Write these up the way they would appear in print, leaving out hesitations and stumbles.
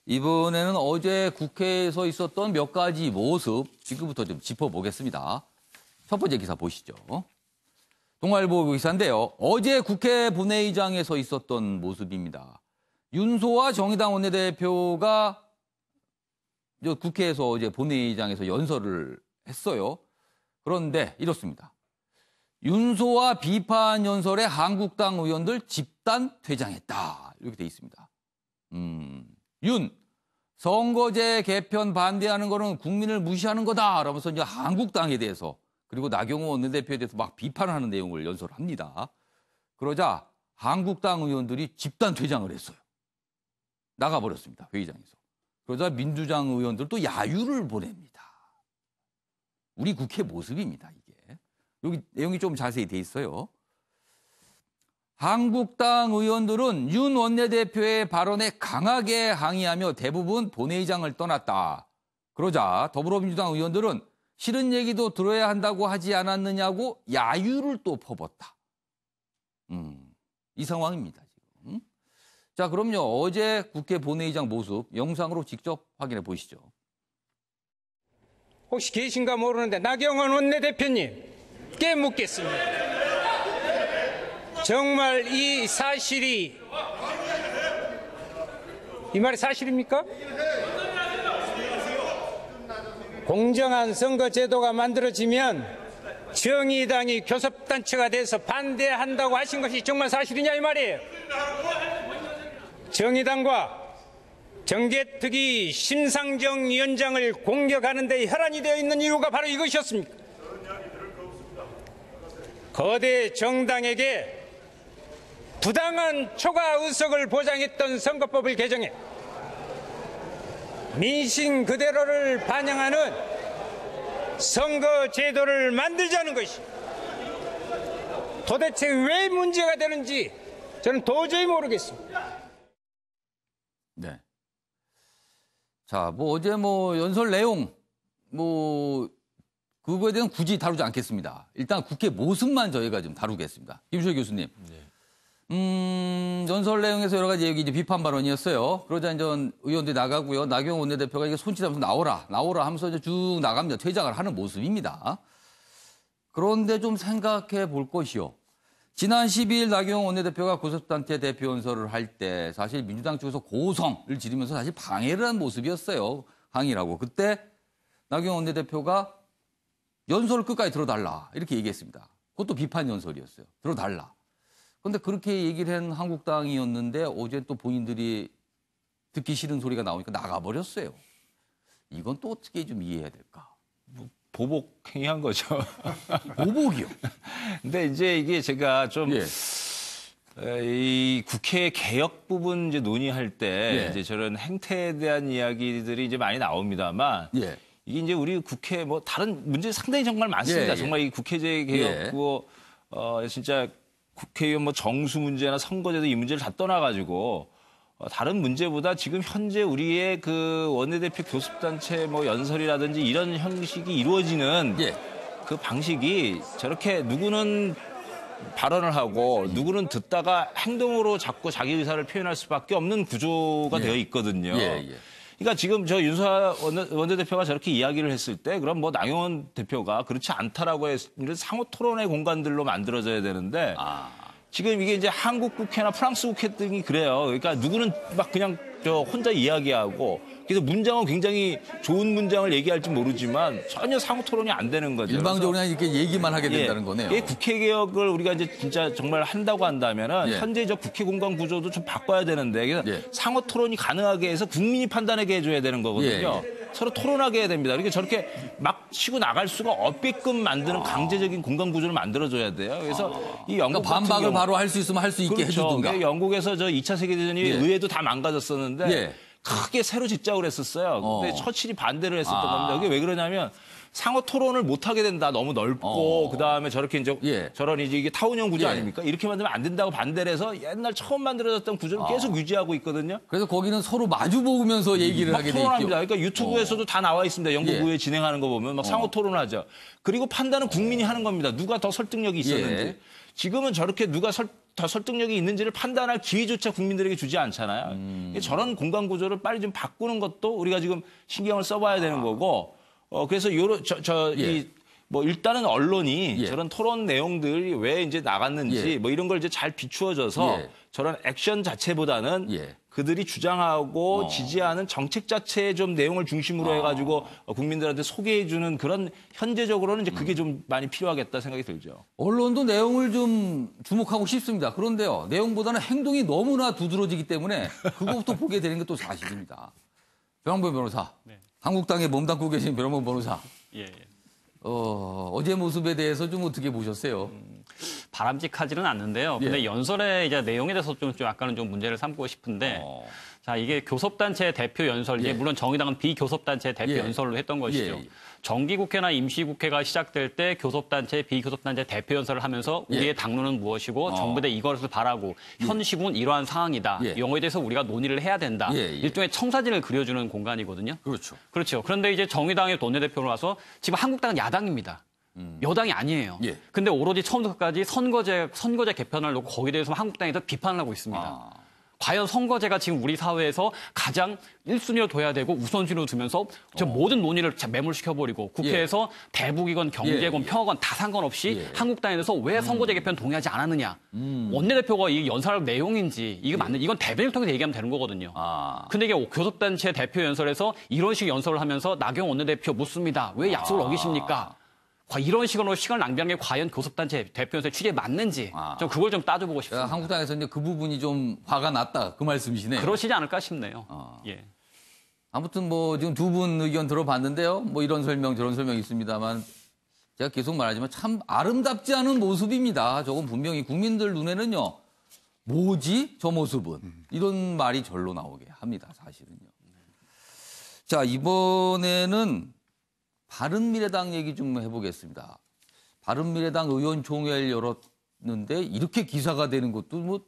이번에는 어제 국회에서 있었던 몇 가지 모습 지금부터 좀 짚어보겠습니다. 첫 번째 기사 보시죠. 동아일보 기사인데요. 어제 국회 본회의장에서 있었던 모습입니다. 윤소아 정의당 원내대표가 국회에서 어제 본회의장에서 연설을 했어요. 그런데 이렇습니다. 윤소아 비판 연설에 한국당 의원들 집단 퇴장했다. 이렇게 돼 있습니다. 윤, 선거제 개편 반대하는 거는 국민을 무시하는 거다. 라면서 이제 한국당에 대해서 그리고 나경원 원내대표에 대해서 막 비판하는 내용을 연설합니다. 그러자 한국당 의원들이 집단 퇴장을 했어요. 나가버렸습니다. 회의장에서. 그러자 민주당 의원들도 야유를 보냅니다. 우리 국회 모습입니다, 이게. 여기 내용이 좀 자세히 돼 있어요. 한국당 의원들은 윤 원내대표의 발언에 강하게 항의하며 대부분 본회의장을 떠났다. 그러자 더불어민주당 의원들은 싫은 얘기도 들어야 한다고 하지 않았느냐고 야유를 또 퍼붓다. 이 상황입니다, 지금. 자, 그럼요. 어제 국회 본회의장 모습 영상으로 직접 확인해 보시죠. 혹시 계신가 모르는데 나경원 원내대표님께 묻겠습니다. 정말 이 사실이 이 말이 사실입니까? 공정한 선거제도가 만들어지면 정의당이 교섭단체가 돼서 반대한다고 하신 것이 정말 사실이냐 이 말이에요. 정의당과 정개특위 심상정 위원장을 공격하는 데 혈안이 되어 있는 이유가 바로 이것이었습니까? 거대 정당에게 부당한 초과 의석을 보장했던 선거법을 개정해 민심 그대로를 반영하는 선거 제도를 만들자는 것이 도대체 왜 문제가 되는지 저는 도저히 모르겠습니다. 네. 자, 어제 연설 내용 그거에 대해서는 굳이 다루지 않겠습니다. 일단 국회 모습만 저희가 좀 다루겠습니다. 김수일 교수님. 네. 연설 내용에서 여러 가지 얘기 비판 발언이었어요. 그러자 이제 의원들이 나가고요. 나경원 원내대표가 이게 손짓하면서 나오라 하면서 이제 쭉 나갑니다. 퇴장을 하는 모습입니다. 그런데 좀 생각해 볼 것이요. 지난 12일 나경원 원내대표가 교섭단체 대표 연설을 할 때 사실 민주당 쪽에서 고성을 지르면서 사실 방해를 한 모습이었어요. 항의라고. 그때 나경원 원내대표가 연설을 끝까지 들어달라 이렇게 얘기했습니다. 그것도 비판 연설이었어요. 들어달라. 그런데 그렇게 얘기를 한 한국당이었는데 어제 또 본인들이 듣기 싫은 소리가 나오니까 나가버렸어요. 이건 또 어떻게 좀 이해해야 될까? 보복 행위한 거죠. 보복이요? 근데 이제 이게 제가 좀 이 국회 개혁 부분 이제 논의할 때 이제 저런 행태에 대한 이야기들이 이제 많이 나옵니다만 이게 이제 우리 국회 다른 문제 상당히 정말 많습니다. 정말 이 국회제 개혁 진짜 국회의원 정수 문제나 선거제도 이 문제를 다 떠나가지고 다른 문제보다 지금 현재 우리의 그 원내대표 교섭단체 연설이라든지 이런 형식이 이루어지는 그 방식이 저렇게 누구는 발언을 하고 누구는 듣다가 행동으로 자꾸 자기 의사를 표현할 수밖에 없는 구조가 되어 있거든요. 그러니까 지금 저 윤소아 원내대표가 저렇게 이야기를 했을 때 그럼 나경원 대표가 그렇지 않다라고 했으면 상호 토론의 공간들로 만들어져야 되는데 지금 이게 이제 한국 국회나 프랑스 국회 등이 그래요. 그러니까 누구는 막 그냥 혼자 이야기하고 그래서 문장은 굉장히 좋은 문장을 얘기할지 모르지만 전혀 상호 토론이 안 되는 거죠. 일방적으로 그냥 이렇게 얘기만 하게 된다는 거네요. 이 국회 개혁을 우리가 이제 진짜 정말 한다고 한다면은 현재 저 국회 공간 구조도 좀 바꿔야 되는데 그래서 상호 토론이 가능하게 해서 국민이 판단하게 해줘야 되는 거거든요. 서로 토론하게 해야 됩니다. 이렇게 저렇게 막 치고 나갈 수가 없게끔 만드는 강제적인 공간 구조를 만들어줘야 돼요. 그래서 이 영국 그러니까 반박을 바로 할 수 있으면 할 수 있게 해주든가. 영국에서 저 2차 세계대전이 의회도 다 망가졌었는데 크게 새로 집작을 했었어요. 근데 처칠이 반대를 했었던 겁니다. 그게 왜 그러냐면 상호 토론을 못 하게 된다. 너무 넓고 그다음에 저렇게 이제 저런 이게 타운형 구조 아닙니까? 이렇게 만들면 안 된다고 반대를 해서 옛날 처음 만들어졌던 구조를 계속 유지하고 있거든요. 그래서 거기는 서로 마주 보면서 얘기를 하게 돼 있죠. 토론합니다. 그러니까 유튜브에서도 다 나와 있습니다. 영국 의회 진행하는 거 보면 막 상호 토론하죠. 그리고 판단은 국민이 하는 겁니다. 누가 더 설득력이 있었는지. 지금은 저렇게 누가 더 설득력이 있는지를 판단할 기회조차 국민들에게 주지 않잖아요. 저런 공간 구조를 빨리 좀 바꾸는 것도 우리가 지금 신경을 써봐야 되는 거고, 그래서 뭐 일단은 언론이 저런 토론 내용들이 왜 이제 나갔는지 뭐 이런 걸 이제 잘 비추어져서 저런 액션 자체보다는 그들이 주장하고 지지하는 정책 자체의 좀 내용을 중심으로 해가지고 국민들한테 소개해주는 그런 현재적으로는 이제 그게 좀 많이 필요하겠다 생각이 들죠. 언론도 내용을 좀 주목하고 싶습니다. 그런데요, 내용보다는 행동이 너무나 두드러지기 때문에 그것부터 보게 되는 게 또 사실입니다. 변함보 변호사, 한국당에 몸담고 계신 변함보 변호사. 어제 모습에 대해서 좀 어떻게 보셨어요? 바람직하지는 않는데요. 근데 연설의 이제 내용에 대해서 좀 약간은 좀 문제를 삼고 싶은데, 자, 이게 교섭단체 대표 연설, 이제 물론 정의당은 비교섭단체 대표 연설로 했던 것이죠. 정기국회나 임시국회가 시작될 때 교섭단체, 비교섭단체 대표 연설을 하면서 우리의 당론은 무엇이고 정부대 이것을 바라고 현 시국은 이러한 상황이다. 이거에 대해서 우리가 논의를 해야 된다. 일종의 청사진을 그려주는 공간이거든요. 그렇죠. 그런데 이제 정의당의 원내대표로 와서 지금 한국당은 야당입니다. 여당이 아니에요. 근데 오로지 처음부터 끝까지 선거제 개편을 놓고 거기에 대해서 한국당에서 비판을 하고 있습니다. 과연 선거제가 지금 우리 사회에서 가장 1순위로 둬야 되고 우선순위로 두면서 저 모든 논의를 매몰시켜버리고 국회에서 대북이건 경제건 평화건 다 상관없이 한국당에 대해서 왜 선거제 개편 동의하지 않았느냐. 원내대표가 이 연설할 내용인지 이게 맞는 이건 대변인을 통해서 얘기하면 되는 거거든요. 근데 이게 교섭단체 대표 연설에서 이런 식의 연설을 하면서 나경원 원내대표 묻습니다. 왜 약속을 어기십니까? 이런 식으로 시간을 낭비하는 게 과연 교섭단체 대표연설 취지에 맞는지 좀 그걸 좀 따져보고 싶습니다. 한국당에서 이제 그 부분이 좀 화가 났다 그 말씀이시네요. 그러시지 않을까 싶네요. 아무튼 뭐 지금 두 분 의견 들어봤는데요. 뭐 이런 설명 저런 설명 있습니다만 제가 계속 말하지만 참 아름답지 않은 모습입니다. 저건 분명히 국민들 눈에는요. 뭐지 저 모습은 이런 말이 절로 나오게 합니다. 사실은요. 자 이번에는 바른미래당 얘기 좀 해보겠습니다. 바른미래당 의원총회를 열었는데 이렇게 기사가 되는 것도 뭐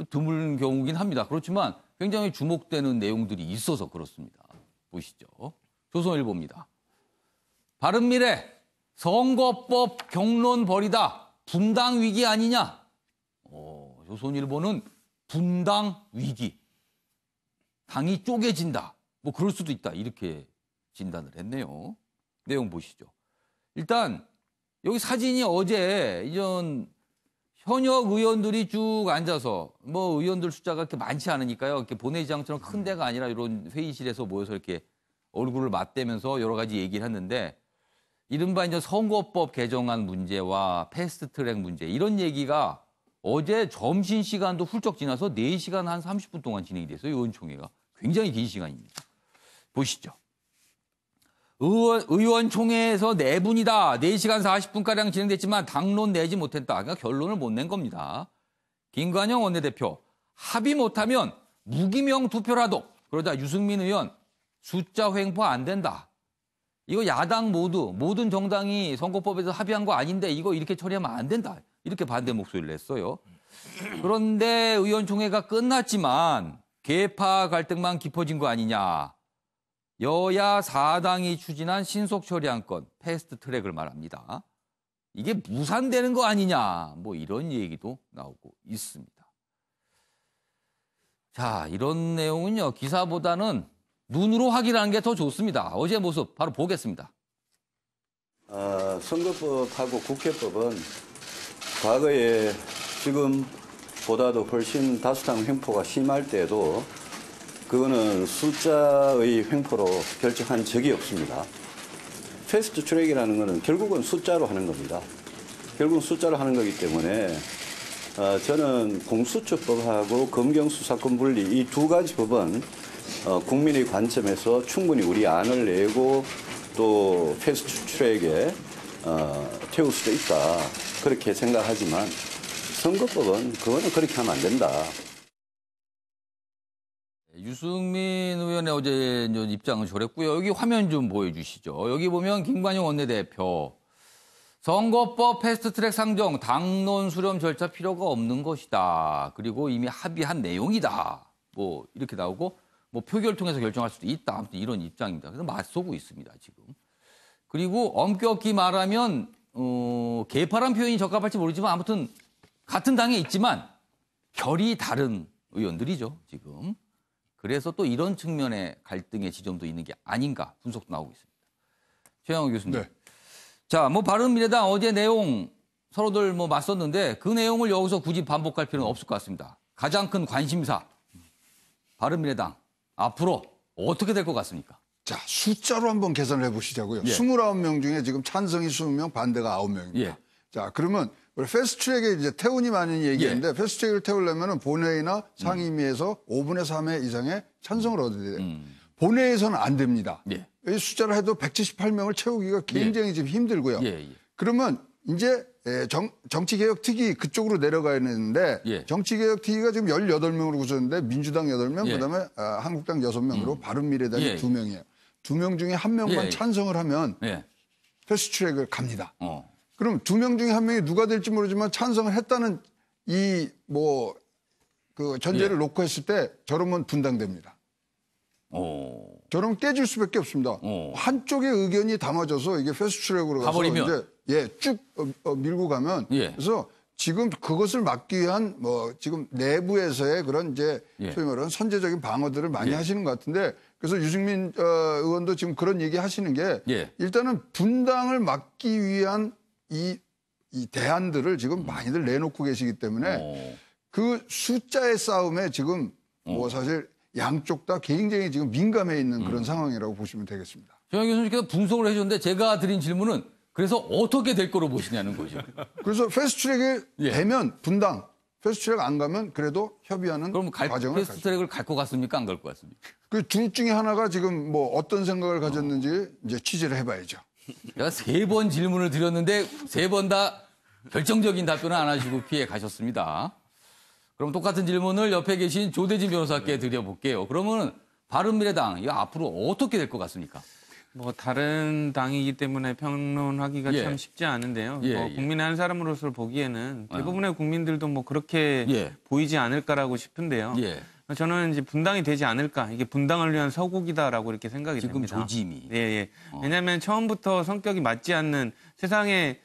드문 경우긴 합니다. 그렇지만 굉장히 주목되는 내용들이 있어서 그렇습니다. 보시죠. 조선일보입니다. 바른미래 선거법 경론 벌이다. 분당 위기 아니냐. 조선일보는 분당 위기. 당이 쪼개진다. 뭐 그럴 수도 있다. 이렇게 진단을 했네요. 내용 보시죠. 일단 여기 사진이 어제 이전 현역 의원들이 쭉 앉아서 뭐 의원들 숫자가 그렇게 많지 않으니까요. 이렇게 본회의장처럼 큰 데가 아니라 이런 회의실에서 모여서 이렇게 얼굴을 맞대면서 여러 가지 얘기를 했는데 이른바 이제 선거법 개정안 문제와 패스트트랙 문제 이런 얘기가 어제 점심시간도 훌쩍 지나서 4시간 한 30분 동안 진행이 됐어요. 의원총회가. 굉장히 긴 시간입니다. 보시죠. 의원총회에서 4분이다. 4시간 40분가량 진행됐지만 당론 내지 못했다. 그러니까 결론을 못 낸 겁니다. 김관영 원내대표 합의 못하면 무기명 투표라도 그러자 유승민 의원 숫자 횡포 안 된다. 이거 야당 모든 정당이 선거법에서 합의한 거 아닌데 이거 이렇게 처리하면 안 된다. 이렇게 반대 목소리를 냈어요. 그런데 의원총회가 끝났지만 계파 갈등만 깊어진 거 아니냐. 여야 4당이 추진한 신속처리안건 패스트트랙을 말합니다. 이게 무산되는 거 아니냐. 뭐 이런 얘기도 나오고 있습니다. 자, 이런 내용은요. 기사보다는 눈으로 확인하는 게 더 좋습니다. 어제 모습 바로 보겠습니다. 선거법하고 국회법은 과거에 지금보다도 훨씬 다수당 횡포가 심할 때에도 그거는 숫자의 횡포로 결정한 적이 없습니다. 패스트 트랙이라는 것은 결국은 숫자로 하는 겁니다. 결국은 숫자로 하는 거기 때문에 저는 공수처법하고 검경수사권 분리 이 두 가지 법은 국민의 관점에서 충분히 우리 안을 내고 또 패스트 트랙에 태울 수도 있다. 그렇게 생각하지만 선거법은 그거는 그렇게 하면 안 된다. 유승민 의원의 어제 입장을 저랬고요. 여기 화면 좀 보여주시죠. 여기 보면 김관영 원내대표. 선거법 패스트트랙 상정, 당론 수렴 절차 필요가 없는 것이다. 그리고 이미 합의한 내용이다. 뭐 이렇게 나오고 뭐 표결 통해서 결정할 수도 있다. 아무튼 이런 입장입니다. 그래서 맞서고 있습니다. 지금. 그리고 엄격히 말하면 개파란 표현이 적합할지 모르지만 아무튼 같은 당에 있지만 결이 다른 의원들이죠, 지금. 그래서 또 이런 측면의 갈등의 지점도 있는 게 아닌가 분석도 나오고 있습니다. 최영호 교수님. 네. 자, 뭐 바른미래당 어제 내용 서로들 뭐 맞섰는데 그 내용을 여기서 굳이 반복할 필요는 없을 것 같습니다. 가장 큰 관심사 바른미래당 앞으로 어떻게 될 것 같습니까? 자, 숫자로 한번 계산을 해보시자고요. 예. 29명 중에 지금 찬성이 20명, 반대가 9명입니다. 예. 자, 그러면 우리 패스트트랙에 이제 태운이 많은 얘기인데 패스트트랙을 태우려면 본회의나 상임위에서 5분의 3회 이상의 찬성을 얻어야 돼요. 본회의에서는 안 됩니다. 예. 이 숫자를 해도 178명을 채우기가 굉장히 지금 힘들고요. 예. 그러면 이제 정치개혁특위 그쪽으로 내려가야 되는데 예. 정치개혁특위가 지금 18명으로 구성했는데 민주당 8명, 예. 그다음에 한국당 6명으로 바른미래당이 예. 2명이에요. 2명 중에 1명만 예. 찬성을 하면 예. 패스트트랙을 갑니다. 어. 그럼 2명 중에 1명이 누가 될지 모르지만 찬성을 했다는 이 그 전제를 예. 놓고 했을 때 저러면 분당됩니다. 저러면 깨질 수밖에 없습니다. 한쪽의 의견이 담아져서 이게 패스트트랙으로 가서 가버리면. 이제 쭉 밀고 가면 예. 그래서 지금 그것을 막기 위한 지금 내부에서의 그런 이제 예. 소위 말하는 선제적인 방어들을 많이 하시는 것 같은데 그래서 유승민 의원도 지금 그런 얘기 하시는 게 예. 일단은 분당을 막기 위한 이 대안들을 지금 많이들 내놓고 계시기 때문에 그 숫자의 싸움에 지금 사실 양쪽 다 굉장히 지금 민감해 있는 그런 상황이라고 보시면 되겠습니다. 최영호 교수님께서 분석을 해주셨는데 제가 드린 질문은 그래서 어떻게 될 거로 보시냐는 거죠. 그래서 패스트트랙에 예. 되면 분당, 패스트트랙 안 가면 그래도 협의하는 그럼 과정을 패스트트랙을 갈 것 같습니까? 안 갈 것 같습니까? 그 둘 중에 하나가 지금 어떤 생각을 가졌는지 이제 취재를 해봐야죠. 제가 3번 질문을 드렸는데 3번 다 결정적인 답변을 안 하시고 피해 가셨습니다. 그럼 똑같은 질문을 옆에 계신 조대진 변호사께 드려볼게요. 그러면 바른미래당 이거 앞으로 어떻게 될 것 같습니까? 뭐 다른 당이기 때문에 평론하기가 예. 참 쉽지 않은데요. 예. 국민의 한 사람으로서 보기에는 대부분의 국민들도 뭐 그렇게 예. 보이지 않을까라고 싶은데요. 예. 저는 이제 분당이 되지 않을까. 이게 분당을 위한 서곡이다라고 이렇게 생각이 지금 됩니다. 조짐이. 예. 왜냐하면 처음부터 성격이 맞지 않는 세상에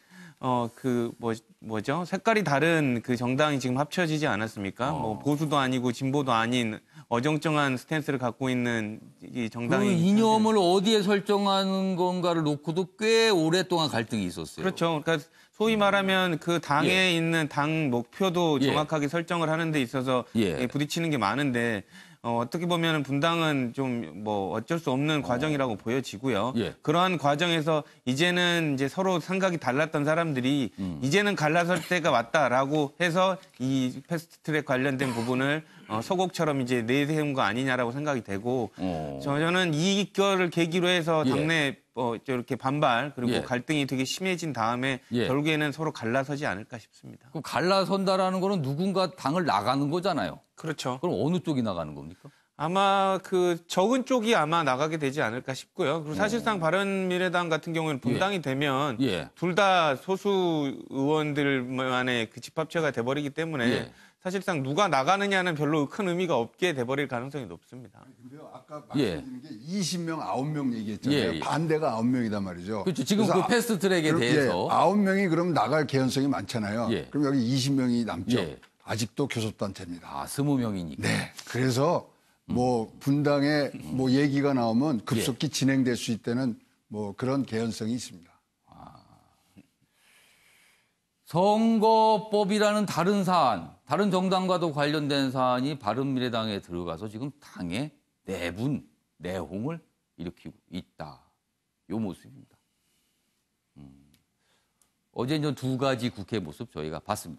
뭐죠? 색깔이 다른 그 정당이 지금 합쳐지지 않았습니까? 뭐 보수도 아니고 진보도 아닌 어정쩡한 스탠스를 갖고 있는 이 그 정당이 이념을 어디에 설정하는 건가를 놓고도 꽤 오랫동안 갈등이 있었어요. 그렇죠. 그러니까 소위 말하면 그 당에 예. 있는 당 목표도 예. 정확하게 설정을 하는 데 있어서 예. 부딪히는 게 많은데 어떻게 보면 분당은 좀 뭐 어쩔 수 없는 과정이라고 보여지고요. 예. 그러한 과정에서 이제는 이제 서로 생각이 달랐던 사람들이 이제는 갈라설 때가 왔다라고 해서 이 패스트트랙 관련된 부분을 서곡처럼 이제 내세운 거 아니냐라고 생각이 되고 저는 이거를 계기로 해서 예. 당내 이렇게 반발 그리고 예. 갈등이 되게 심해진 다음에 예. 결국에는 서로 갈라서지 않을까 싶습니다. 그 갈라선다라는 거는 누군가 당을 나가는 거잖아요. 그렇죠. 그럼 어느 쪽이 나가는 겁니까? 아마 그 적은 쪽이 아마 나가게 되지 않을까 싶고요. 그리고 사실상 바른미래당 같은 경우는 분당이 되면 예. 둘 다 소수 의원들만의 그 집합체가 돼버리기 때문에 예. 사실상 누가 나가느냐는 별로 큰 의미가 없게 돼버릴 가능성이 높습니다. 근데요, 아까 예. 말씀드린 게 20명, 9명 얘기했잖아요. 예. 반대가 9명이단 말이죠. 그렇죠. 지금 그래서 그 패스트트랙에 대해서 9명이 그럼 나갈 개연성이 많잖아요. 예. 그럼 여기 20명이 남죠. 예. 아직도 교섭단체입니다. 20명이니까. 네. 그래서 분당에 얘기가 나오면 급속히 진행될 수 있다는 그런 개연성이 있습니다. 선거법이라는 다른 사안, 다른 정당과도 관련된 사안이 바른미래당에 들어가서 지금 당의 내분, 내홍을 일으키고 있다. 요 모습입니다. 어제 이제 2가지 국회 모습 저희가 봤습니다.